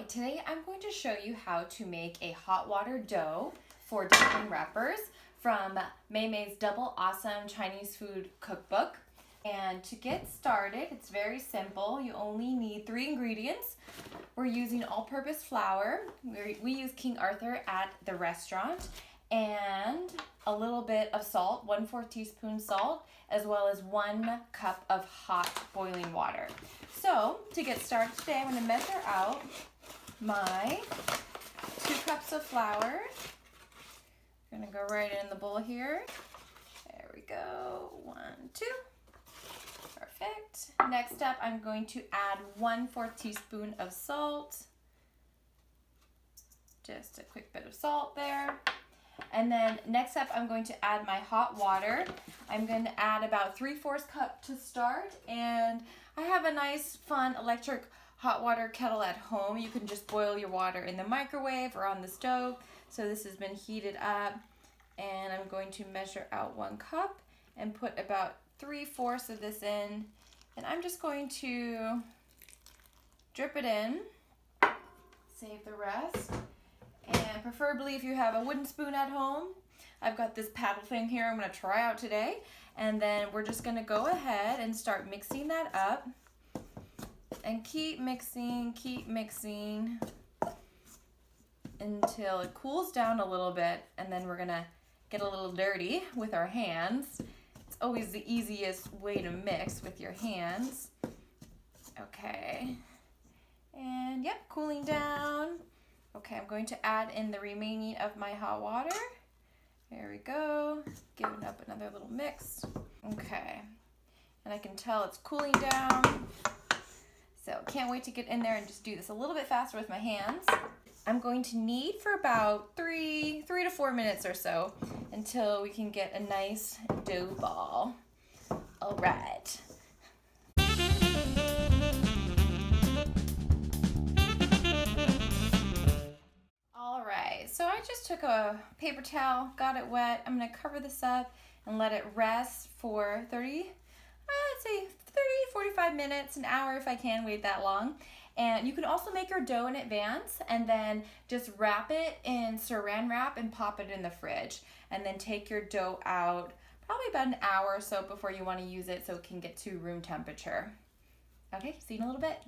Hi, today I'm going to show you how to make a hot water dough for dumpling wrappers from Mei Mei's Double Awesome Chinese Food Cookbook. And to get started, it's very simple. You only need 3 ingredients. We're using all-purpose flour. We use King Arthur at the restaurant, and a little bit of salt, 1/4 teaspoon salt, as well as 1 cup of hot boiling water. So to get started today, I'm going to measure out my 2 cups of flour. I'm going to go right in the bowl here. There we go. 1, 2. Perfect. Next up, I'm going to add 1/4 teaspoon of salt. Just a quick bit of salt there. And then next up, I'm going to add my hot water. I'm going to add about 3/4 cup to start. And I have a nice, fun electric hot water kettle at home. You can just boil your water in the microwave or on the stove. So this has been heated up. And I'm going to measure out 1 cup and put about 3/4 of this in. And I'm just going to drip it in, save the rest. And preferably if you have a wooden spoon at home, I've got this paddle thing here I'm going to try out today. And then we're just going to go ahead and start mixing that up. And keep mixing until it cools down a little bit. And then we're going to get a little dirty with our hands. It's always the easiest way to mix with your hands. Okay. And yep, cooling down. Okay, I'm going to add in the remaining of my hot water. There we go. Giving up another little mix. Okay. And I can tell it's cooling down. So can't wait to get in there and just do this a little bit faster with my hands. I'm going to knead for about 3 to 4 minutes or so until we can get a nice dough ball. All right. So I just took a paper towel, got it wet. I'm going to cover this up and let it rest for 45 minutes, an hour if I can wait that long. And you can also make your dough in advance and then just wrap it in saran wrap and pop it in the fridge. And then take your dough out probably about an hour or so before you want to use it so it can get to room temperature. Okay, see you in a little bit.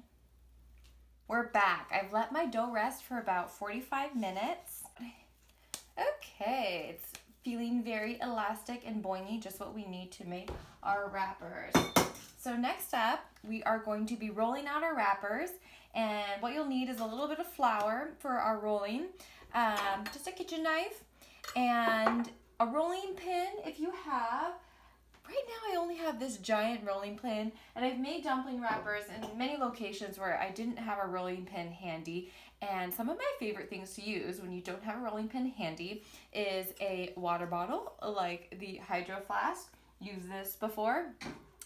We're back. I've let my dough rest for about 45 minutes. Okay, it's feeling very elastic and boingy, just what we need to make our wrappers. So next up, we are going to be rolling out our wrappers. And what you'll need is a little bit of flour for our rolling, just a kitchen knife, and a rolling pin if you have. Right now I only have this giant rolling pin, and I've made dumpling wrappers in many locations where I didn't have a rolling pin handy. And some of my favorite things to use when you don't have a rolling pin handy is a water bottle, like the Hydro Flask. Used this before.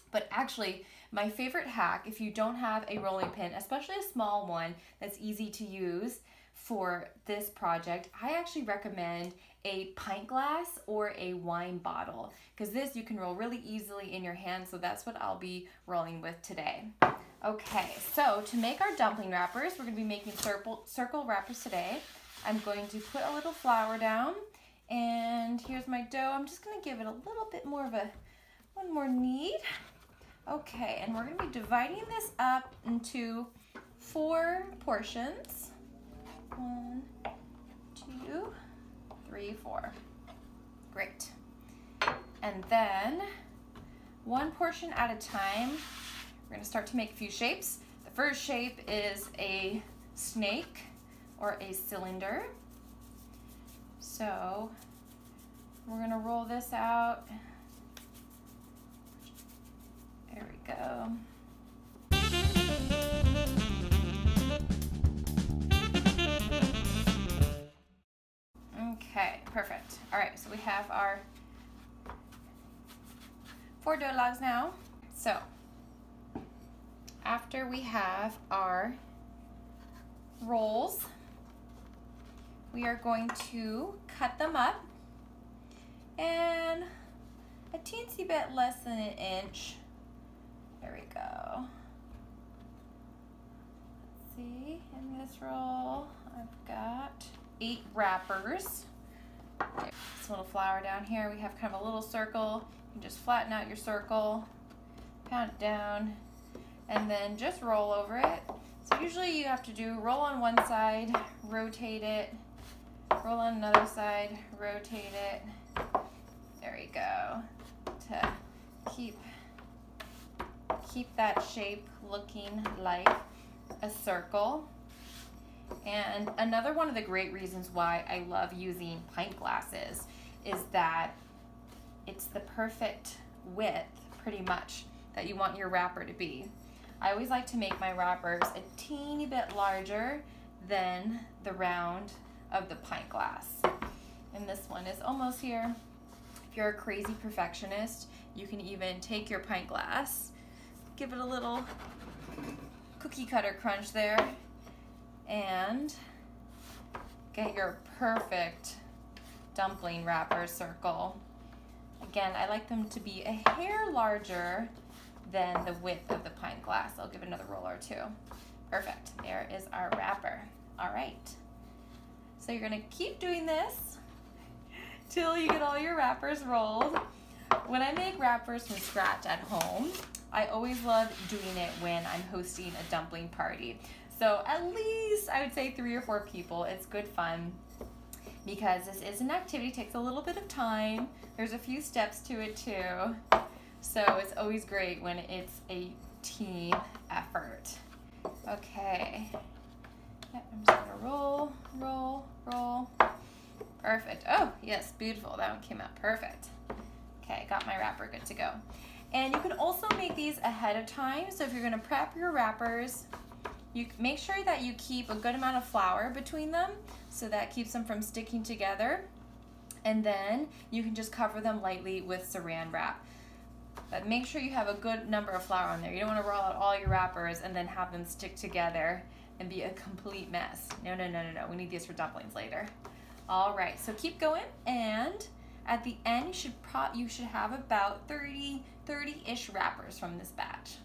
But actually, my favorite hack, if you don't have a rolling pin, especially a small one that's easy to use for this project, I actually recommend a pint glass or a wine bottle, because this you can roll really easily in your hand. So that's what I'll be rolling with today. Okay, so to make our dumpling wrappers, we're going to be making circle wrappers today. I'm going to put a little flour down, and here's my dough. I'm just going to give it a little bit more of one more knead. Okay, and we're going to be dividing this up into 4 portions. 1, 2, 3, 4. Great. And then 1 portion at a time, we're going to start to make a few shapes. The first shape is a snake or a cylinder. So we're going to roll this out. There we go. Okay, perfect. All right, so we have our 4 dough logs now. So after we have our rolls, we are going to cut them up, and a teensy bit less than an inch. There we go. Let's see, in this roll, I've got 8 wrappers. Okay, this little flour down here, we have kind of a little circle. You can just flatten out your circle, pound it down, and then just roll over it. So usually you have to do roll on one side, rotate it, roll on another side, rotate it. There you go. To keep that shape looking like a circle. And another one of the great reasons why I love using pint glasses is that it's the perfect width, pretty much, that you want your wrapper to be. I always like to make my wrappers a teeny bit larger than the round of the pint glass. And this one is almost here. If you're a crazy perfectionist, you can even take your pint glass, give it a little cookie cutter crunch there, and get your perfect dumpling wrapper circle. Again, I like them to be a hair larger than the width of the pint glass. I'll give it another roll or two. Perfect. There is our wrapper. All right. So you're gonna keep doing this till you get all your wrappers rolled. When I make wrappers from scratch at home, I always love doing it when I'm hosting a dumpling party. So at least I would say 3 or 4 people. It's good fun because this is an activity, takes a little bit of time. There's a few steps to it too. So it's always great when it's a team effort. Okay. Yep, I'm just gonna roll, roll, roll. Perfect. Oh, yes, beautiful. That one came out perfect. Okay, got my wrapper good to go. And you can also make these ahead of time. So if you're gonna prep your wrappers, you make sure that you keep a good amount of flour between them so that keeps them from sticking together. And then you can just cover them lightly with saran wrap. But make sure you have a good number of flour on there. You don't want to roll out all your wrappers and then have them stick together and be a complete mess. No, no, no, no, no. We need these for dumplings later. All right, so keep going, and at the end you should have about 30-ish wrappers from this batch.